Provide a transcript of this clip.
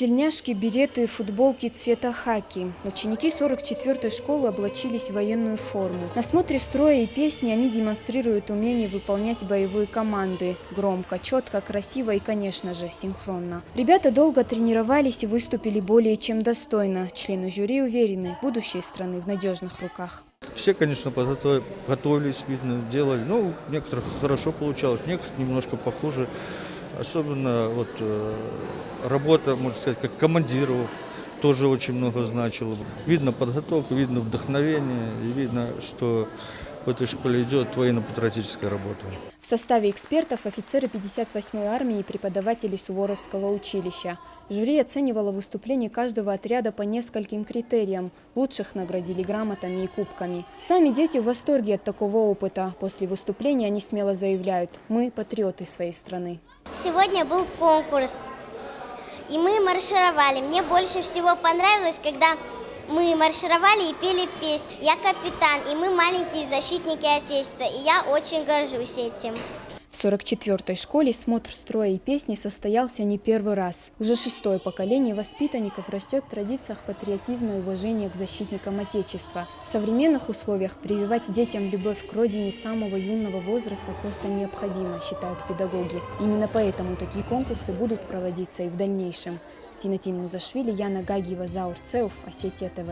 Тельняшки, береты, футболки цвета хаки. Ученики 44-й школы облачились в военную форму. На смотре строя и песни они демонстрируют умение выполнять боевые команды. Громко, четко, красиво и, конечно же, синхронно. Ребята долго тренировались и выступили более чем достойно. Члены жюри уверены, будущее страны в надежных руках. Все, конечно, готовились, видно, делали. Ну, у некоторых хорошо получалось, некоторых немножко похуже. Особенно работа, можно сказать, как командиру тоже очень много значила. Видно подготовку, видно вдохновение, и видно, что в этой школе идет военно-патриотическая работа. В составе экспертов офицеры 58-й армии и преподаватели Суворовского училища. Жюри оценивало выступление каждого отряда по нескольким критериям. Лучших наградили грамотами и кубками. Сами дети в восторге от такого опыта. После выступления они смело заявляют: «Мы патриоты своей страны». Сегодня был конкурс, и мы маршировали. Мне больше всего понравилось, когда мы маршировали и пели песни. Я капитан, и мы маленькие защитники Отечества, и я очень горжусь этим. В 44-й школе смотр строя и песни состоялся не первый раз. Уже 6-е поколение воспитанников растет в традициях патриотизма и уважения к защитникам Отечества. В современных условиях прививать детям любовь к родине с самого юного возраста просто необходимо, считают педагоги. Именно поэтому такие конкурсы будут проводиться и в дальнейшем. Тинатин Музашвили, Яна Гагиева, Заур Цеуф, Осетия ТВ.